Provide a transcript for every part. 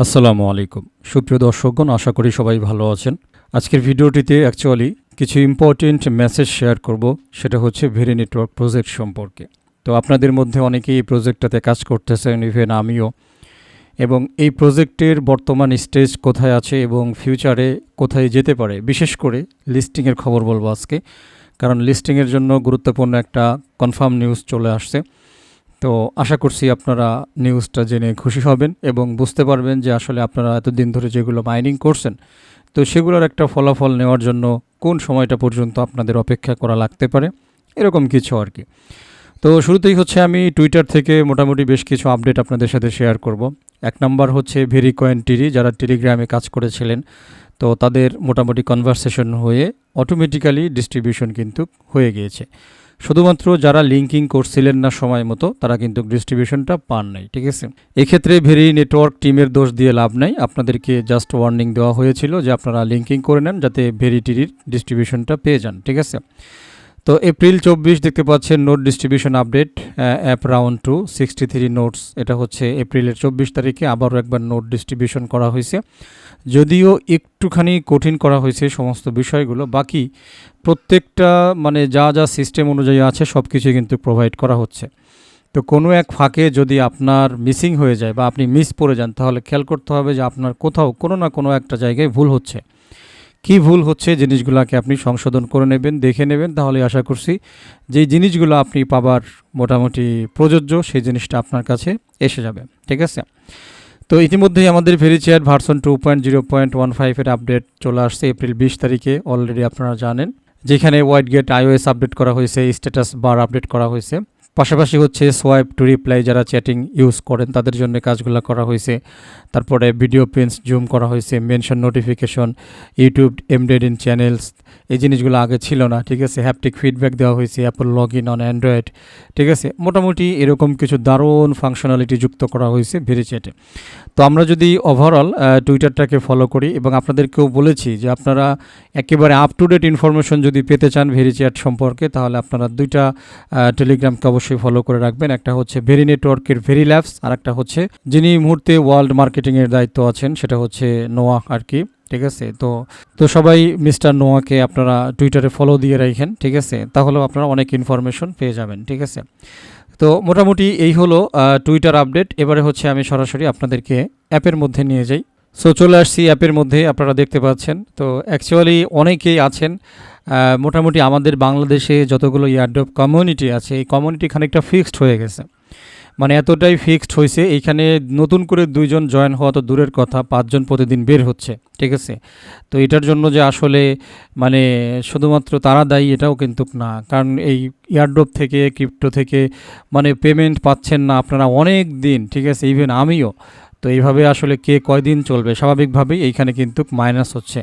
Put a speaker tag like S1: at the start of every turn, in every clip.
S1: আসসালামু আলাইকুম সুপ্রিয় দর্শকগণ, আশা করি সবাই ভালো আছেন। আজকের ভিডিওটিতে অ্যাকচুয়ালি কিছু ইম্পর্টেন্ট মেসেজ শেয়ার করব, সেটা হচ্ছে ভেরি নেটওয়ার্ক প্রজেক্ট সম্পর্কে। তো আপনাদের মধ্যে অনেকেই এই প্রজেক্টটাতে কাজ করতেছেন, ইভেন আমিও। এবং এই প্রজেক্টের বর্তমান স্টেজ কোথায় আছে এবং ফিউচারে কোথায় যেতে পারে, বিশেষ করে লিস্টিংয়ের খবর বলবো আজকে, কারণ লিস্টিংয়ের জন্য গুরুত্বপূর্ণ একটা কনফার্ম নিউজ চলে আসছে। তো আশা করছি আপনারা নিউজটা জেনে খুশি হবেন এবং বুঝতে পারবেন যে আসলে আপনারা এতদিন ধরে যেগুলো মাইনিং করছেন, তো সেগুলোর একটা ফলাফল নেওয়ার জন্য কোন সময়টা পর্যন্ত আপনাদের অপেক্ষা করা লাগতে পারে, এরকম কিছু আর কি। তো শুরুতেই হচ্ছে আমি টুইটার থেকে মোটামুটি বেশ কিছু আপডেট আপনাদের সাথে শেয়ার করব। এক নাম্বার হচ্ছে ভেরিকয়েন টিরি, যারা টেলিগ্রামে কাজ করেছিলেন, তো তাদের মোটামুটি কনভারসেশন হয়ে অটোমেটিক্যালি ডিস্ট্রিবিউশন কিন্তু হয়ে গিয়েছে। শুধুমাত্র যারা লিঙ্কিং করছিলেন না সময় মতো, তারা কিন্তু ডিস্ট্রিবিউশনটা পান নাই, ঠিক আছে। এক্ষেত্রে ভেরি নেটওয়ার্ক টিমের দোষ দিয়ে লাভ নাই, আপনাদেরকে জাস্ট ওয়ার্নিং দেওয়া হয়েছিল যে আপনারা লিঙ্কিং করে নেন যাতে ভেরি টিরির ডিস্ট্রিবিউশনটা পেয়ে যান, ঠিক আছে। তো এপ্রিল 24 দেখতে পাচ্ছেন note distribution update, app round to 63 notes. এটা হচ্ছে এপ্রিলের 24 তারিখে আবারও একবার নোট ডিস্ট্রিবিউশন করা হয়েছে, যদিও একটুখানি কঠিন করা হয়েছে সমস্ত বিষয়গুলো। বাকি প্রত্যেকটা মানে যা যা সিস্টেম অনুযায়ী আছে সব কিছুই কিন্তু প্রোভাইড করা হচ্ছে। তো কোনো এক ফাঁকে যদি আপনার মিসিং হয়ে যায় বা আপনি মিস পড়ে যান, তাহলে খেয়াল করতে হবে যে আপনার কোথাও কোনো না কোনো একটা জায়গায় ভুল হচ্ছে। কি ভুল হচ্ছে জিনিসগুলোকে আপনি সংশোধন করে নেবেন, দেখে নেবেন, তাহলে আশা করছি যেই জিনিসগুলো আপনি পাবার মোটামুটি প্রযোজ্য সেই জিনিসটা আপনার কাছে এসে যাবে, ঠিক আছে। তো ইতিমধ্যেই আমাদের ভেরিচ্যাট ভার্সন 2.0.15 এর আপডেট চলে আসছে এপ্রিল 20 তারিখে, অলরেডি আপনারা জানেন, যেখানে ওয়াইড গেট আইওএস আপডেট করা হয়েছে, স্ট্যাটাস বার আপডেট করা হয়েছে। পাশাপাশি হচ্ছে সোয়াইপ টু রিপ্লাই, যারা চ্যাটিং ইউজ করেন তাদের জন্য কাজগুলো করা হয়েছে। তারপরে ভিডিও প্রিন্টস জুম করা হয়েছে, mention notification, YouTube embed in channels, এই জিনিসগুলো আগে ছিল না, ঠিক আছে। হ্যাপটিক ফিডব্যাক দেওয়া হয়েছে, Apple log in on Android, ঠিক আছে। মোটামুটি এরকম কিছু দারুণ ফাংশনালিটি যুক্ত করা হয়েছে ভেরিচ্যাটে। তো আমরা যদি ওভারঅল টুইটারটাকে ফলো করি, এবং আপনাদেরকেও বলেছি যে আপনারা একেবারে আপ টু ডেট ইনফরমেশন যদি পেতে চান ভেরিচ্যাট সম্পর্কে, তাহলে আপনারা দুইটা টেলিগ্রামকে অবশ্যই ফলো করে রাখবেন। একটা হচ্ছে ভেরি নেটওয়ার্কের ভেরি ল্যাবস, আর একটা হচ্ছে যিনি মুহূর্তে ওয়ার্ল্ড মার্কেটিংয়ের দায়িত্ব আছেন, সেটা হচ্ছে নোয়া আর কি, ঠিক আছে। তো সবাই মিস্টার নোয়াকে আপনারা টুইটারে ফলো দিয়ে রাখেন, ঠিক আছে, তাহলেও আপনারা অনেক ইনফরমেশন পেয়ে যাবেন, ঠিক আছে। তো মোটামুটি এই হলো টুইটার আপডেট। এবারে হচ্ছে আমি সরাসরি আপনাদেরকে অ্যাপের মধ্যে নিয়ে যাই। সো চলে আসছি অ্যাপের মধ্যে, আপনারা দেখতে পাচ্ছেন। তো অ্যাকচুয়ালি অনেকেই আছেন, মোটামুটি আমাদের বাংলাদেশে যতগুলো ইয়ারড্রপ কমিউনিটি আছে, এই কমিউনিটি খানিকটা ফিক্সড হয়ে গেছে, মানে এতটাই ফিক্সড হয়েছে, এইখানে নতুন করে 2জন জয়েন হওয়া তো দূরের কথা, 5জন প্রতিদিন বের হচ্ছে, ঠিক আছে। তো এটার জন্য যে আসলে মানে শুধুমাত্র তারা দায়ী এটাও কিন্তু না, কারণ এই ইয়ারড্রপ থেকে ক্রিপ্টো থেকে মানে পেমেন্ট পাচ্ছেন না আপনারা অনেক দিন, ঠিক আছে, ইভেন আমিও। তো এইভাবে আসলে কে কয়দিন চলবে, স্বাভাবিকভাবেই এইখানে কিন্তু মাইনাস হচ্ছে।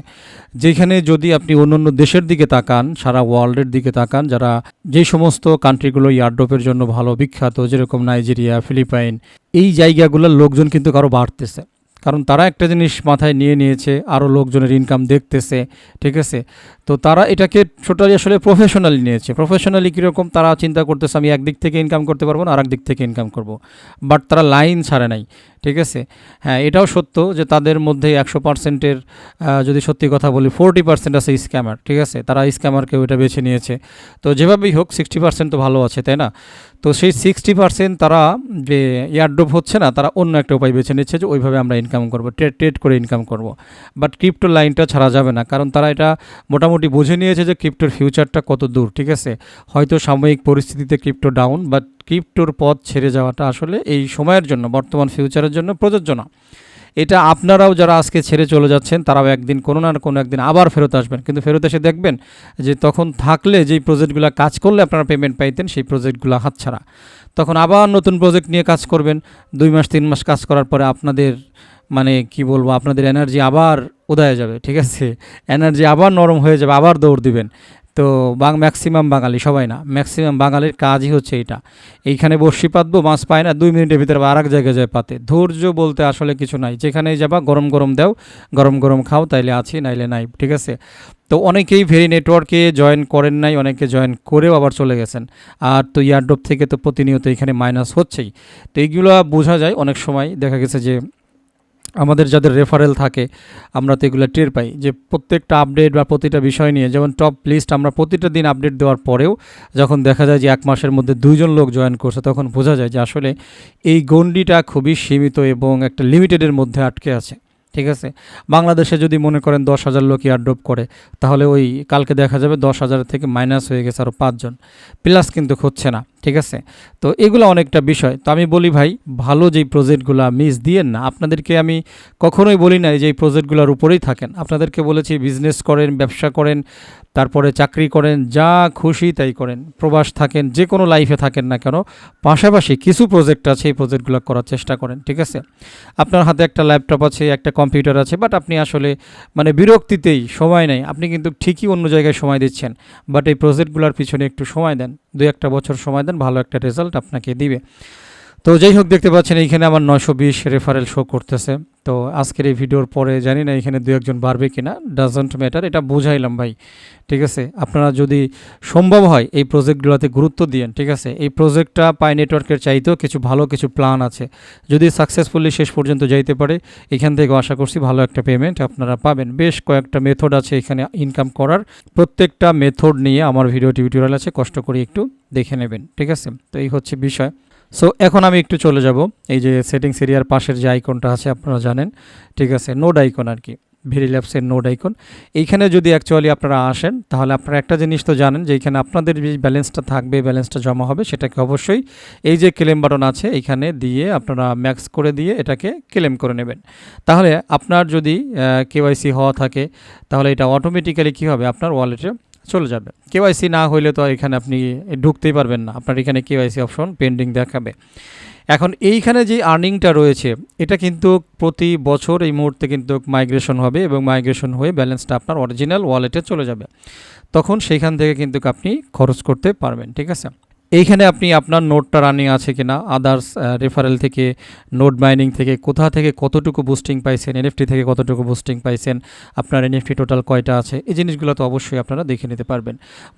S1: যেখানে যদি আপনি অন্য অন্য দেশের দিকে তাকান, সারা ওয়ার্ল্ডের দিকে তাকান, যারা যেই সমস্ত কান্ট্রিগুলো ইয়ারড্রপের জন্য ভালো বিখ্যাত, যেরকম নাইজেরিয়া, ফিলিপাইন, এই জায়গাগুলোর লোকজন কিন্তু আরও বাড়তেছে, কারণ তারা একটা জিনিস মাথায় নিয়ে নিয়েছে, আরও লোকজনের ইনকাম দেখতেছে, ঠিক আছে। তো তারা এটাকে টোটালি আসলে প্রফেশনালি নিয়েছে। প্রফেশনালি কীরকম, তারা চিন্তা করতেছে আমি একদিক থেকে ইনকাম করতে পারবো না, আর এক দিক থেকে ইনকাম করব, বাট তারা লাইন ছাড়ে নাই, ঠিক আছে। হ্যাঁ, এটাও সত্য যে তাদের মধ্যে 100%-এর যদি সত্যি কথা বলি 40% আছে স্ক্যামার, ঠিক আছে। তারা স্ক্যামারকেও এটা বেছে নিয়েছে। তো যেভাবেই হোক 60% তো ভালো আছে, তাই না। তো সেই 60% তারা যে এয়ারড্রপ হচ্ছে না, তারা অন্য একটা উপায় বেছে নিচ্ছে যে ওইভাবে আমরা ইনকাম করবো, ট্রেড করে ইনকাম করব। বাট ক্রিপ্টো লাইনটা ছাড়া যাবে না, কারণ তারা এটা মোটামুটি বুঝে নিয়েছে যে ক্রিপ্টোর ফিউচারটা কত দূর, ঠিক আছে। হয়তো সাময়িক পরিস্থিতিতে ক্রিপ্টো ডাউন, বাট ক্রিপ্টোর পথ ছেড়ে যাওয়াটা আসলে এই সময়ের জন্য, বর্তমান ফিউচারের জন্য প্রযোজ্য না। এটা আপনারাও যারা আজকে ছেড়ে চলে যাচ্ছেন, তারাও একদিন কোনো না কোনো একদিন আবার ফেরত আসবেন, কিন্তু ফেরত এসে দেখবেন যে তখন থাকলে যেই প্রজেক্টগুলো কাজ করলে আপনারা পেমেন্ট পাইতেন, সেই প্রজেক্টগুলো হাতছাড়া। তখন আবার নতুন প্রজেক্ট নিয়ে কাজ করবেন, 2 মাস 3 মাস কাজ করার পরে আপনাদের মানে কি বলবো, আপনাদের এনার্জি আবার উদয়ে যাবে, ঠিক আছে। এনার্জি আবার নরম হয়ে যাবে, আবার দৌড় দিবেন। তো ম্যাক্সিমাম বাঙালি, সবাই না, ম্যাক্সিমাম বাঙালির কাজই হচ্ছে এটা। এইখানে বড়শি পাতবো, মাছ পায় না, 2 মিনিটের ভিতরে আর এক জায়গায় যায় পাতে। ধৈর্য বলতে আসলে কিছু নাই, যেখানেই যাবা গরম গরম দাও, গরম গরম খাও, তাইলে আছি নাইলে নাই, ঠিক আছে। তো অনেকেই ভেরি নেটওয়ার্কে জয়েন করেন নাই, অনেকে জয়েন করেও আবার চলে গেছেন। আর তো ইয়ারড্রপ থেকে তো প্রতিনিয়ত এখানে মাইনাস হচ্ছেই। তো এইগুলো বোঝা যায়, অনেক সময় দেখা গেছে যে আমাদের যাদের রেফারেল থাকে আমরা তো এগুলো টের পাই যে প্রত্যেকটা আপডেট বা প্রতিটা বিষয় নিয়ে, যেমন টপ লিস্ট আমরা প্রতিটা দিন আপডেট দেওয়ার পরেও যখন দেখা যায় যে 1 মাসের মধ্যে 2 জন লোক জয়েন করছে, তখন বোঝা যায় যে আসলে এই গণ্ডিটা খুবই সীমিত এবং একটা লিমিটেডের মধ্যে আটকে আছে। ঠিক আছে, বাংলাদেশে যদি মনে করেন 10,000 লোক এয়ারড্রপ করে, তাহলে ওই কালকে দেখা যাবে 10,000 থেকে মাইনাস হয়ে গেছে আরও 5 জন, প্লাস কিন্তু হচ্ছে না। ঠিক আছে, তো এগুলো অনেকটা বিষয়। তো আমি বলি ভাই, ভালো যেই প্রজেক্টগুলো মিস দিয়েন না। আপনাদেরকে আমি কখনোই বলি না যে এই প্রজেক্টগুলোর উপরেই থাকেন, আপনাদেরকে বলেছি বিজনেস করেন, ব্যবসা করেন, তারপরে চাকরি করেন, যা খুশি তাই করেন, প্রবাস থাকেন, যে কোনো লাইফে থাকেন না কেন, পাশাপাশি কিছু প্রজেক্ট আছে এই প্রজেক্টগুলো করার চেষ্টা করেন। ঠিক আছে, আপনার হাতে একটা ল্যাপটপ আছে, একটা কম্পিউটার আছে, বাট আপনি আসলে মানে বিরক্তিতেই সময় নেই, আপনি কিন্তু ঠিকই অন্য জায়গায় সময় দিচ্ছেন, বাট এই প্রজেক্টগুলোর পিছনে একটু সময় দেন, 2-1 বছর সময় দেন, ভালো একটা রেজাল্ট আপনাকে দিবে। তো যাই হোক, দেখতে পাচ্ছেন এইখানে আমার 920 রেফারেল শো করতেছে। তো আজকের এই ভিডিওর পরে জানি না এখানে 2-1 বাড়বে কিনা, ডাজন্ট ম্যাটার, এটা বুঝাইলাম ভাই। ঠিক আছে, আপনারা যদি সম্ভব হয় এই প্রজেক্টগুলোতে গুরুত্ব দিয়েন। ঠিক আছে, এই প্রজেক্টটা পাই নেটওয়ার্কের চাইতেও কিছু ভালো কিছু প্ল্যান আছে, যদি সাকসেসফুলি শেষ পর্যন্ত যাইতে পারে, এখান থেকে আশা করছি ভালো একটা পেমেন্ট আপনারা পাবেন। বেশ কয়েকটা মেথড আছে এখানে ইনকাম করার, প্রত্যেকটা মেথড নিয়ে আমার ভিডিও টিউটোরিয়াল আছে, কষ্ট করে একটু দেখে নেবেন। ঠিক আছে, তো এই হচ্ছে বিষয়। সো এখন আমি একটু চলে যাব এই যে সেটিংস এরিয়ার পাশের যে আইকনটা আছে, আপনারা জানেন। ঠিক আছে, নোড আইকন আর কি, ভেরি ল্যাবসের নোড আইকন। এইখানে যদি অ্যাকচুয়ালি আপনারা আসেন, তাহলে আপনারা একটা জিনিস তো জানেন যে এইখানে আপনাদের যে ব্যালেন্সটা থাকবে, ব্যালেন্সটা জমা হবে, সেটাকে অবশ্যই এই যে ক্লেম বাটন আছে এইখানে দিয়ে আপনারা ম্যাক্স করে দিয়ে এটাকে ক্লেম করে নেবেন। তাহলে আপনার যদি কেওয়াইসি হওয়া থাকে, তাহলে এটা অটোমেটিক্যালি কী হবে, আপনার ওয়ালেটে চলে যাবে। কেওয়াইসি না হইলে তো এখানে আপনি ঢুকতেই পারবেন না, আপনার এখানে কেওয়াইসি অপশন পেন্ডিং দেখাবে। এখন এইখানে যে আর্নিংটা রয়েছে, এটা কিন্তু প্রতি বছর এই মুহূর্তে কিন্তু মাইগ্রেশন হবে এবং মাইগ্রেশন হয়ে ব্যালেন্সটা আপনার অরিজিনাল ওয়ালেটে চলে যাবে, তখন সেইখান থেকে কিন্তু আপনি খরচ করতে পারবেন। ঠিক আছে, এইখানে আপনি আপনার নোটটা রানিং আছে কিনা, আদার্স রেফারেল থেকে, নোট মাইনিং থেকে, কোথা থেকে কতটুকু বুস্টিং পাইছেন, এনএফটি থেকে কতটুকু বুস্টিং পাইছেন, আপনার এনএফটি টোটাল কয়টা আছে, এই জিনিসগুলো তো অবশ্যই আপনারা দেখে নিতে পারবেন।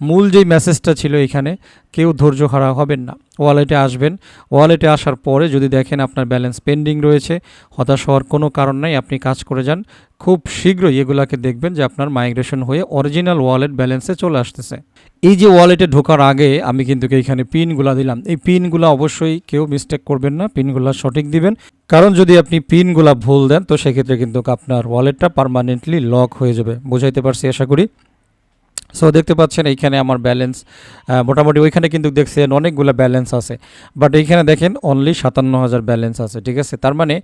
S1: মূল যেই মেসেজটা ছিল এখানে, কেউ ধৈর্য হারা হবেন না, ওয়ালেটে আসবেন। ওয়ালেটে আসার পরে যদি দেখেন আপনার ব্যালেন্স পেন্ডিং রয়েছে, হতাশ হওয়ার কোনো কারণ নাই, আপনি কাজ করে যান। খুব শীঘ্রই এগুলাকে দেখবেন যে আপনার মাইগ্রেশন হয়ে অরিজিনাল ওয়ালেট ব্যালেন্সে চলে আসতেছে। এই যে ওয়ালেটে ঢোকার আগে আমি কিন্তু এইখানে পিনগুলো দিলাম, এই পিনগুলো অবশ্যই কেউ মিস্টেক করবেন না, পিনগুলো সঠিক দিবেন। কারণ যদি আপনি পিনগুলো ভুল দেন, তো সেক্ষেত্রে কিন্তু আপনার ওয়ালেটটা পার্মানেন্টলি লক হয়ে যাবে। বুঝাইতে পারছি আশা করি। সো দেখতে পাচ্ছেন এইখানে আমার ব্যালেন্স মোটামুটি, ওইখানে কিন্তু দেখছেন অনেকগুলো ব্যালেন্স আছে, বাট এইখানে দেখেন অনলি 57,000 ব্যালেন্স আছে। ঠিক আছে, তার মানে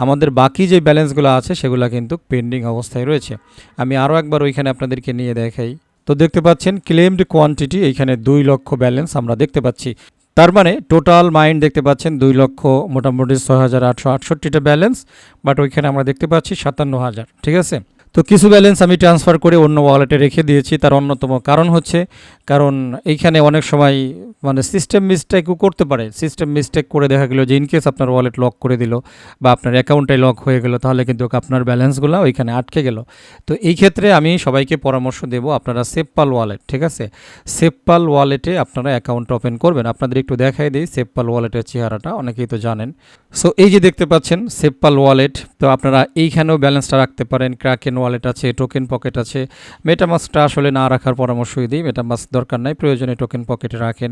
S1: আমাদের বাকি যে ব্যালেন্সগুলো আছে সেগুলো কিন্তু পেন্ডিং অবস্থায় রয়েছে। আমি আরও একবার ওইখানে আপনাদেরকে নিয়ে দেখাই। তো দেখতে পাচ্ছেন ক্লেমড কোয়ান্টিটি এইখানে 2 লক্ষ ব্যালেন্স আমরা দেখতে পাচ্ছি। তার মানে টোটাল মাইন্ড দেখতে পাচ্ছেন 2 লক্ষ মোটামুটি 6,868টা ব্যালেন্স, বাট ওইখানে আমরা দেখতে পাচ্ছি 57,000। ঠিক আছে, তো কিছু ব্যালেন্স আমি ট্রান্সফার করে অন্য ওয়ালেটে রেখে দিয়েছি। তার অন্যতম কারণ হচ্ছে, কারণ এইখানে অনেক সময় মানে সিস্টেম মিস্টেকও করতে পারে। সিস্টেম মিস্টেক করে দেখা গেলো যে ইনকেস আপনার ওয়ালেট লক করে দিল বা আপনার অ্যাকাউন্টটাই লক হয়ে গেল, তাহলে কিন্তু আপনার ব্যালেন্সগুলো ওইখানে আটকে গেল। তো এই ক্ষেত্রে আমি সবাইকে পরামর্শ দেব, আপনারা সেফপাল ওয়ালেট, ঠিক আছে, সেফপাল ওয়ালেটে আপনারা অ্যাকাউন্ট ওপেন করবেন। আপনাদের একটু দেখাই দিই সেফপাল ওয়ালেটের চেহারাটা, অনেকেই তো জানেন। সো এই যে দেখতে পাচ্ছেন সেফপাল ওয়ালেট, তো আপনারা এইখানেও ব্যালেন্সটা রাখতে পারেন। ক্রাকেন ওয়ালেট আছে, টোকেন পকেট আছে। মেটামাস্কটা আসলে না রাখার পরামর্শই দিই, মেটামাস্ক দরকার নাই, প্রয়োজনে টোকেন পকেটে রাখেন।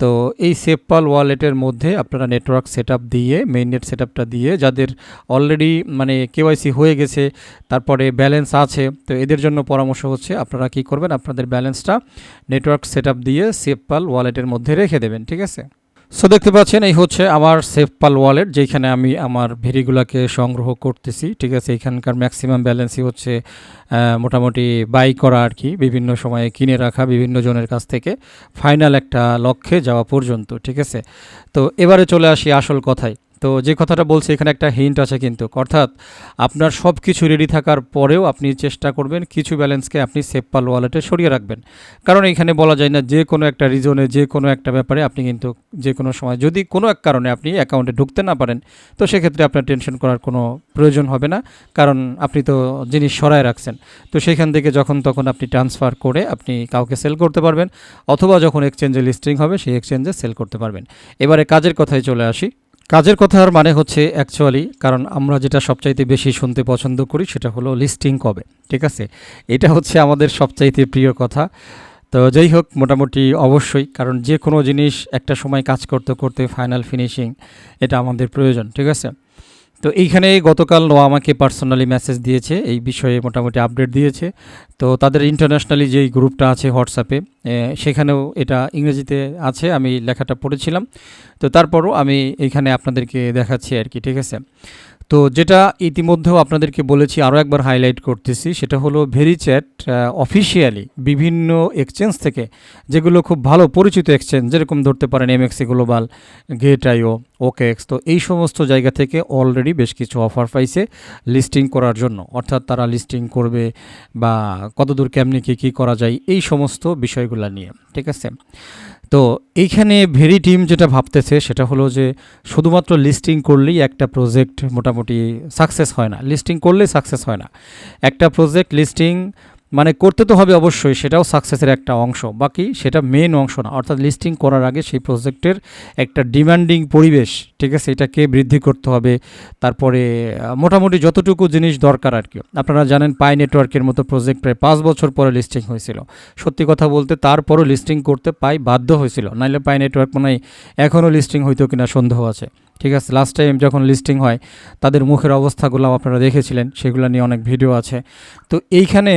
S1: তো এই সেফপাল ওয়ালেটের মধ্যে আপনারা নেটওয়ার্ক সেটআপ দিয়ে, মেইননেট সেটআপটা দিয়ে, যাদের অলরেডি মানে কেওয়াইসি হয়ে গেছে, তারপরে ব্যালেন্স আছে, তো এদের জন্য পরামর্শ হচ্ছে আপনারা কি করবেন, আপনাদের ব্যালেন্সটা নেটওয়ার্ক সেটআপ দিয়ে সেফপাল ওয়ালেটের মধ্যে রেখে দেবেন। ঠিক আছে, সো দেখতে পাচ্ছেন এই হচ্ছে আমার সেফপাল ওয়ালেট, যেখানে আমি আমার ভেরিগুলোকে সংগ্রহ করতেছি। ঠিক আছে, এখানকার ম্যাক্সিমাম ব্যালেন্সই হচ্ছে মোটামুটি বাই করা আর কি, বিভিন্ন সময়ে কিনে রাখা বিভিন্ন জনের কাছ থেকে, ফাইনাল একটা লক্ষ্যে যাওয়া পর্যন্ত। ঠিক আছে, তো এবারে চলে আসি আসল কথায়। তো যে কথাটা বলছি এখানে একটা হিন্ট আছে কিন্তু, অর্থাৎ আপনার সব কিছু রেডি থাকার পরেও আপনি চেষ্টা করবেন কিছু ব্যালেন্সকে আপনি সেফপাল ওয়ালেটে সরিয়ে রাখবেন। কারণ এখানে বলা যায় না, যে কোনো একটা রিজনে, যে কোনো একটা ব্যাপারে আপনি কিন্তু যে কোনো সময় যদি কোনো এক কারণে আপনি অ্যাকাউন্টে ঢুকতে না পারেন, তো সেক্ষেত্রে আপনার টেনশন করার কোনো প্রয়োজন হবে না, কারণ আপনি তো জিনিস সরায় রাখছেন। তো সেখান থেকে যখন তখন আপনি ট্রান্সফার করে আপনি কাউকে সেল করতে পারবেন, অথবা যখন এক্সচেঞ্জে লিস্টিং হবে সেই এক্সচেঞ্জে সেল করতে পারবেন। এবারে কাজের কথায় চলে আসি। কাজের কথার মানে হচ্ছে অ্যাকচুয়ালি, কারণ আমরা যেটা সবচাইতে বেশি শুনতে পছন্দ করি সেটা হলো লিস্টিং কবে, ঠিক আছে? এটা হচ্ছে আমাদের সবচাইতে প্রিয় কথা। তো যাই হোক, মোটামুটি অবশ্যই, কারণ যে কোনো জিনিস একটা সময় কাজ করতে করতে ফাইনাল ফিনিশিং এটা আমাদের প্রয়োজন, ঠিক আছে? তো এইখানে গতকাল নোয়া আমাকে পার্সোনালি মেসেজ দিয়েছে, এই বিষয়ে মোটামুটি আপডেট দিয়েছে। তো তাদের ইন্টারন্যাশনালি যেই গ্রুপটা আছে হোয়াটসঅ্যাপে, সেখানেও এটা ইংরেজিতে আছে, আমি লেখাটা পড়েছিলাম। তো তারপরও আমি এইখানে আপনাদেরকে দেখাচ্ছি আর কি, ঠিক আছে? তো যেটা ইতিমধ্যেও আপনাদেরকে বলেছি, আরও একবার হাইলাইট করতেছি, সেটা হলো ভেরিচ্যাট অফিসিয়ালি বিভিন্ন এক্সচেঞ্জ থেকে, যেগুলো খুব ভালো পরিচিত এক্সচেঞ্জ, যেরকম ধরতে পারেন এমএক্সি গ্লোবাল, গেট.আইও, ওকেএক্স, তো এই সমস্ত জায়গা থেকে অলরেডি বেশ কিছু অফার পাইছে লিস্টিং করার জন্য। অর্থাৎ তারা লিস্টিং করবে বা কতদূর কেমনি কী করা যায় এই সমস্ত বিষয়গুলো নিয়ে, ঠিক আছে? তো এইখানে ভেরি টিম যেটা ভাবতেছে সেটা হলো যে শুধুমাত্র লিস্টিং করলেই একটা প্রজেক্ট মোটামুটি সাকসেস হয় না, লিস্টিং করলেই সাকসেস হয় না। একটা প্রজেক্ট লিস্টিং মানে করতে তো হবে অবশ্যই, সেটাও সাকসেসের একটা অংশ, বাকি সেটা মেন অংশ না। অর্থাৎ লিস্টিং করার আগে সেই প্রজেক্টের একটা ডিমান্ডিং পরিবেশ, ঠিক আছে, এটাকে বৃদ্ধি করতে হবে। তারপরে মোটামুটি যতটুকু জিনিস দরকার আর কি। আপনারা জানেন পাই নেটওয়ার্কের মতো প্রজেক্ট প্রায় 5 বছর পরে লিস্টিং হয়েছিল। সত্যি কথা বলতে তারপরও লিস্টিং করতে পাই বাধ্য হয়েছিল, নাইলে পাই নেটওয়ার্ক মনে হয় এখনও লিস্টিং হইতো কিনা সন্দেহ আছে, ঠিক আছে? লাস্ট টাইম যখন লিস্টিং হয় তাদের মুখের অবস্থাগুলো আপনারা দেখেছিলেন, সেগুলো নিয়ে অনেক ভিডিও আছে। তো এইখানে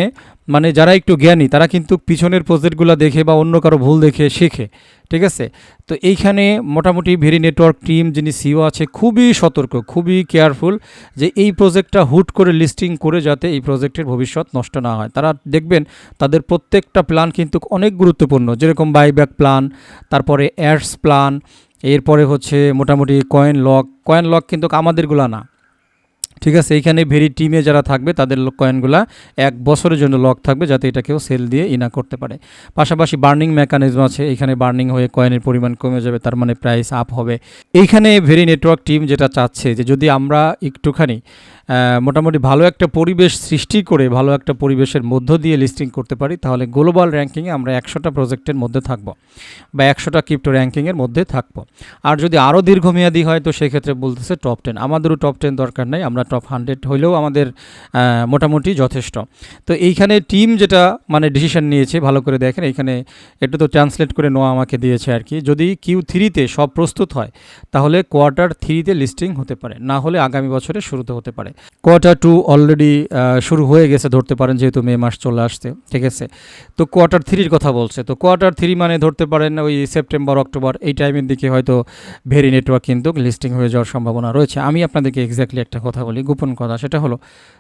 S1: মানে যারা একটু জ্ঞানী তারা কিন্তু পিছনের প্রজেক্টগুলো দেখে বা অন্য কারো ভুল দেখে শেখে, ঠিক আছে? তো এইখানে মোটামুটি ভেরি নেটওয়ার্ক টিম যিনি সিও আছে খুবই সতর্ক, খুবই কেয়ারফুল যে এই প্রজেক্টটা হুট করে লিস্টিং করে যাতে এই প্রজেক্টের ভবিষ্যৎ নষ্ট না হয়। তারা দেখবেন তাদের প্রত্যেকটা প্ল্যান কিন্তু অনেক গুরুত্বপূর্ণ, যেরকম বাইব্যাক প্ল্যান, তারপরে অ্যাডস প্ল্যান, এরপরে হচ্ছে মোটামুটি কয়েন লক কিন্তু আমাদেরগুলো না, ঠিক আছে? এইখানে ভেরি টিমে যারা থাকবে তাদের কয়েনগুলা 1 বছরের জন্য লক থাকবে, যাতে এটা কেউ সেল দিয়ে ইনা করতে পারে। পাশাপাশি বার্নিং মেকানিজম আছে, এখানে বার্নিং হয়ে কয়েনের পরিমাণ কমে যাবে, তার মানে প্রাইস আপ হবে। এইখানে ভেরি নেটওয়ার্ক টিম যেটা চাচ্ছে যে যদি আমরা একটুখানি মোটামুটি ভালো একটা পরিবেশ সৃষ্টি করে ভালো একটা পরিবেশের মধ্য দিয়ে লিস্টিং করতে পারি, তাহলে গ্লোবাল র্যাঙ্কিংয়ে আমরা 100টা প্রজেক্টের মধ্যে থাকব বা 100টা ক্রিপ্টো র্যাঙ্কিংয়ের মধ্যে থাকব। আর যদি আরও দীর্ঘমেয়াদী হয় তো সেক্ষেত্রে বলতেছে টপ 10। আমাদেরও টপ 10 দরকার নেই, আমরা টপ 100 হইলেও আমাদের মোটামুটি যথেষ্ট। তো এইখানে টিম যেটা মানে ডিসিশন নিয়েছে, ভালো করে দেখেন, এইখানে একটু তো ট্রান্সলেট করে নোয়া আমাকে দিয়েছে আর কি। যদি Q3-তে সব প্রস্তুত হয় তাহলে Q3-তে লিস্টিং হতে পারে, না হলে আগামী বছরের শুরুতে হতে পারে। Q2 অলরেডি শুরু হয়ে গেছে ধরতে পারেন, যেহেতু মে মাস চলে আসছে, ঠিক আছে? তো Q3-র কথা বলছে, তো Q3 মানে ধরতে পারেন ওই সেপ্টেম্বর অক্টোবর, এই টাইমের দিকে হয়তো ভেরি নেটওয়ার্ক কিন্তু লিস্টিং হয়ে যাওয়ার সম্ভাবনা রয়েছে। আমি আপনাদেরকে এক্স্যাক্টলি একটা কথা বলি, গোপন কথা, সেটা হলো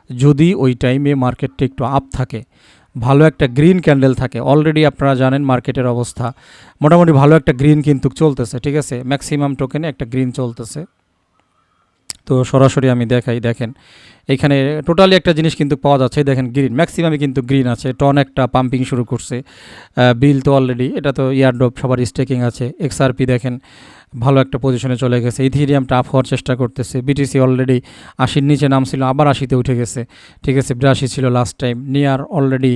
S1: যদি ওই টাইমে মার্কেটটা একটু আপ থাকে, ভালো একটা গ্রিন ক্যান্ডেল থাকে, অলরেডি আপনারা জানেন মার্কেটের অবস্থা মোটামুটি ভালো একটা গ্রিন কিন্তু চলতেছে, ঠিক আছে? ম্যাক্সিমাম টোকেনে একটা গ্রিন চলতেছে। তো সরাসরি আমি দেখাই, দেখেন এখানে টোটালি একটা জিনিস কিন্তু পাওয়া যাচ্ছে, দেখেন গ্রিন, ম্যাক্সিমামে কিন্তু গ্রিন আছে। টন একটা পাম্পিং শুরু করছে, বিল তো অলরেডি, এটা তো ইয়ারড্রপ সবার স্টেকিং আছে। এক্সআরপি দেখেন ভালো একটা পজিশনে চলে গেছে, ইথিরিয়ামটা আপ হওয়ার চেষ্টা করতেছে। বিটিসি অলরেডি 80-র নিচে নামছিল, আবার 80-তে উঠে গেছে, ঠিক আছে? 82 ছিল লাস্ট টাইম, নিয়ার অলরেডি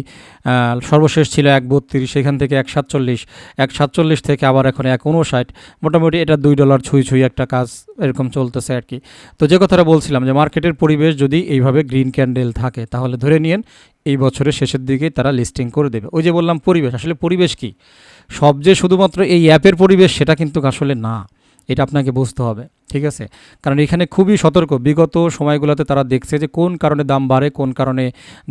S1: সর্বশেষ ছিল 1.32, সেখান থেকে 1.47, 1.47 থেকে আবার এখন 1.59। মোটামুটি এটা $2 ছুঁই একটা কাজ এরকম চলতেছে আর কি। তো যে কথাটা বলছিলাম যে মার্কেটের পরিবেশ যদি এইভাবে গ্রিন ক্যান্ডেল থাকে তাহলে ধরে নিন এই বছরের শেষের দিকেই তারা লিস্টিং করে দেবে। ওই যে বললাম পরিবেশ, আসলে পরিবেশ কি সব যে শুধুমাত্র এই অ্যাপের পরিবেশ সেটা কিন্তু আসলে না, এটা আপনাকে বুঝতে হবে, ঠিক আছে? কারণ এখানে খুবই সতর্ক, বিগত সময়গুলোতে তারা দেখছে যে কোন কারণে দাম বাড়ে, কোন কারণে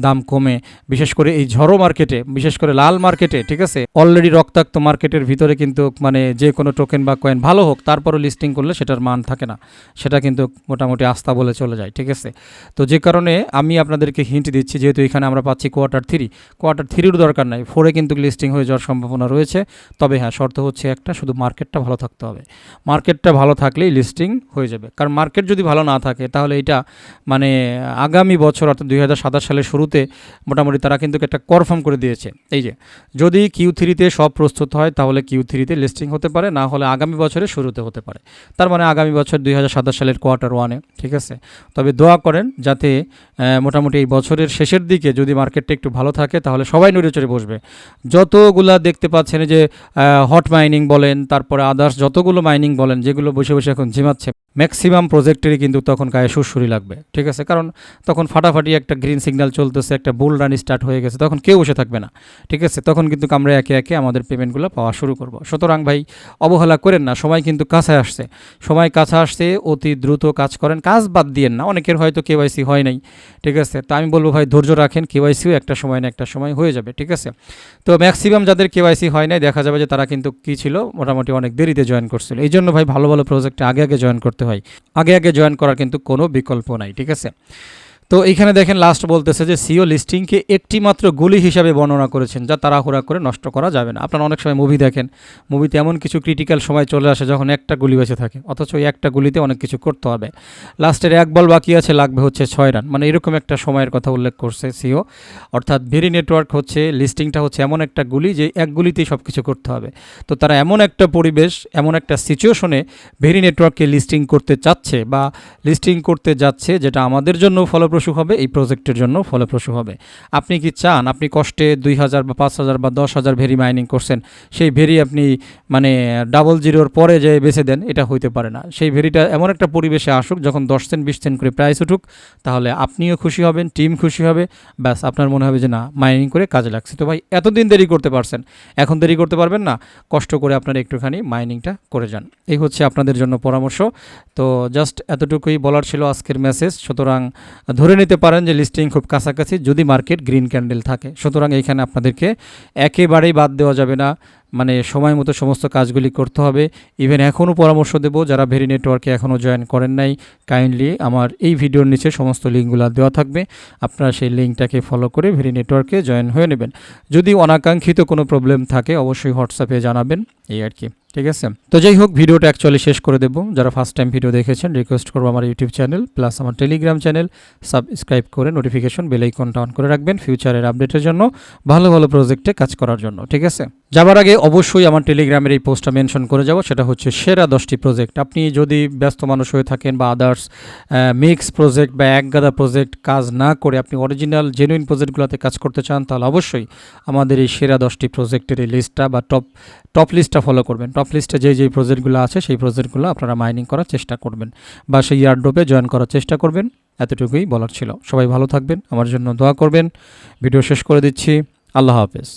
S1: দাম কমে, বিশেষ করে এই ঝড়ো মার্কেটে, বিশেষ করে লাল মার্কেটে, ঠিক আছে? অলরেডি রক্তাক্ত মার্কেটের ভিতরে কিন্তু মানে যে কোনো টোকেন বা কয়েন ভালো হোক তারপরও লিস্টিং করলে সেটার মান থাকে না, সেটা কিন্তু মোটামুটি আস্থা বলে চলে যায়, ঠিক আছে? তো যে কারণে আমি আপনাদেরকে হিন্ট দিচ্ছি, যেহেতু এখানে আমরা পাচ্ছি Q3-র দরকার নাই, 4-এ কিন্তু লিস্টিং হয়ে যাওয়ার সম্ভাবনা রয়েছে। তবে হ্যাঁ, শর্ত হচ্ছে একটা, শুধু মার্কেটটা ভালো থাকতে হবে। মার্কেটটা ভালো থাকলেই লিস্টিং হয়ে যাবে, কারণ মার্কেট যদি ভালো না থাকে তাহলে এটা মানে আগামী বছর অর্থাৎ 2027 সালের শুরুতে মোটামুটি তারা কিন্তু একটা কনফার্ম করে দিয়েছে, এই যে যদি Q3-তে সব প্রস্তুত হয় তাহলে Q3-তে লিস্টিং হতে পারে, না হলে আগামী বছরের শুরুতে হতে পারে। তার মানে আগামী বছর 2027 সালের Q1-এ, ঠিক আছে? তবে দোয়া করেন যাতে মোটামুটি এই বছরের শেষের দিকে যদি মার্কেটটা একটু ভালো থাকে তাহলে সবাই নড়ে চড়ে বসবে। যতগুলা দেখতে পাচ্ছেন যে হট মাইনিং বলেন, তারপরে আদার্স যতগুলো মাইনিং বলেন, যেগুলো বসে বসে এখন ঝিমাচ্ছে, ম্যাক্সিমাম প্রজেক্টেরই কিন্তু তখন গায়ে সুরসুরি লাগবে, ঠিক আছে? কারণ তখন ফাটাফাটি একটা গ্রিন সিগন্যাল চলতেছে, একটা বুল রান স্টার্ট হয়ে গেছে, তখন কেউ বসে থাকবে না, ঠিক আছে? তখন কিন্তু আমরা একে একে আমাদের পেমেন্টগুলো পাওয়া শুরু করব। সুতরাং ভাই অবহেলা করেন না, সময় কিন্তু কাছে আসছে, সময় কাছে আসছে, অতি দ্রুত কাজ করেন, কাজ বাদ দিয়েন না। অনেকের হয়তো কেওয়াইসি হয় নাই, ঠিক আছে? তা আমি বলবো ভাই ধৈর্য রাখেন, কেওয়াইসিও একটা সময় না একটা সময় হয়ে যাবে, ঠিক আছে? তো ম্যাক্সিমাম যাদের কেওয়াইসি হয় নাই দেখা যাবে যে তারা কিন্তু কী ছিল, মোটামুটি অনেক দেরিতে জয়েন করছিল। এই জন্য ভাই ভালো ভালো প্রজেক্টে আগে আগে জয়েন করতে হয়, আগে আগে জয়েন করার কিন্তু কোনো বিকল্প নাই, ঠিক আছে? তো এইখানে দেখেন লাস্ট বলতেছে যে সিও লিস্টিংকে একটি মাত্র গুলি হিসাবে বর্ণনা করেছেন, যা তাড়াহুড়া করে নষ্ট করা যাবে না। আপনারা অনেক সময় মুভি দেখেন, মুভিতে এমন কিছু ক্রিটিক্যাল সময় চলে আসে যখন একটা গুলি বেঁচে থাকে, অথচ ওই একটা গুলিতে অনেক কিছু করতে হবে। লাস্টের এক বল বাকি আছে, লাগবে হচ্ছে 6 রান, মানে এরকম একটা সময়ের কথা উল্লেখ করছে সিও। অর্থাৎ ভেরি নেটওয়ার্ক হচ্ছে লিস্টিংটা হচ্ছে এমন একটা গুলি যে এক গুলিতেই সব কিছু করতে হবে। তো তারা এমন একটা পরিবেশ, এমন একটা সিচুয়েশনে ভেরি নেটওয়ার্ককে লিস্টিং করতে চাচ্ছে বা লিস্টিং করতে যাচ্ছে, যেটা আমাদের জন্য ফলপ্রসূ হবে, এই প্রজেক্টের জন্য ফলপ্রসূ হবে। আপনি কি চান আপনি কষ্টে 2000 বা 5000 বা 10,000 ভেরি মাইনিং করছেন, সেই ভেরি আপনি মানে ডাবল জিরোর পরে যে বেছে দেন? এটা হইতে পারে না। সেই ভেরিটা এমন একটা পরিবেশে আসুক যখন 10 সেন্ট 20 সেন্ট করে প্রাইস উঠুক, তাহলে আপনিও খুশি হবেন, টিম খুশি হবে, ব্যাস আপনার মনে হবে যে না মাইনিং করে কাজে লাগছে। তো ভাই এতদিন দেরি করতে পারছেন, এখন দেরি করতে পারবেন না, কষ্ট করে আপনারা একটুখানি মাইনিংটা করে যান। এই হচ্ছে আপনাদের জন্য পরামর্শ। তো জাস্ট এতটুকুই বলার ছিল আজকের মেসেজ। সুতরাং ধরে নিতে পারেন যে লিস্টিং খুব কাছাকাছি, যদি মার্কেট গ্রিন ক্যান্ডেল থাকে। সুতরাং এইখানে আপনাদেরকে একেবারেই বাদ দেওয়া যাবে না, মানে সময় মতো সমস্ত কাজগুলি করতে হবে। ইভেন এখনও পরামর্শ দেবো, যারা ভেরি নেটওয়ার্কে এখনও জয়েন করেন নাই, কাইন্ডলি আমার এই ভিডিওর নিচে সমস্ত লিঙ্কগুলো দেওয়া থাকবে, আপনারা সেই লিঙ্কটাকে ফলো করে ভেরি নেটওয়ার্কে জয়েন হয়ে নেবেন। যদি অনাকাঙ্ক্ষিত কোনো প্রবলেম থাকে অবশ্যই হোয়াটসঅ্যাপে জানাবেন, এই আর কি, ঠিক আছে? তো যাই হোক, ভিডিওটা অ্যাকচুয়ালি শেষ করে দেবো। যারা ফার্স্ট টাইম ভিডিও দেখেছেন রিকোয়েস্ট করবো আমার ইউটিউব চ্যানেল প্লাস আমার টেলিগ্রাম চ্যানেল সাবস্ক্রাইব করে নোটিফিকেশন বেল আইকনটা অন করে রাখবেন ফিউচারের আপডেটের জন্য, ভালো ভালো প্রজেক্টে কাজ করার জন্য, ঠিক আছে? যাবার আগে অবশ্যই আমার টেলিগ্রামের এই পোস্টটা মেনশন করে যাব, সেটা হচ্ছে সেরা 10টি প্রজেক্ট। আপনি যদি ব্যস্ত মানুষ হয়ে থাকেন বা আদার্স মিক্স প্রজেক্ট বা একগাদা প্রজেক্ট কাজ না করে আপনি অরিজিনাল জেনুইন প্রজেক্টগুলোতে কাজ করতে চান, তাহলে অবশ্যই আমাদের এই সেরা 10টি প্রজেক্টের এই লিস্টটা বা টপ লিস্টটা ফলো করবেন। টপ লিস্টে যেই প্রজেক্টগুলো আছে সেই প্রজেক্টগুলো আপনারা মাইনিং করার চেষ্টা করবেন বা সেই ইয়ারড্রপে জয়েন করার চেষ্টা করবেন। এতটুকুই বলার ছিল। সবাই ভালো থাকবেন, আমার জন্য দোয়া করবেন। ভিডিও শেষ করে দিচ্ছি। আল্লাহ হাফেজ।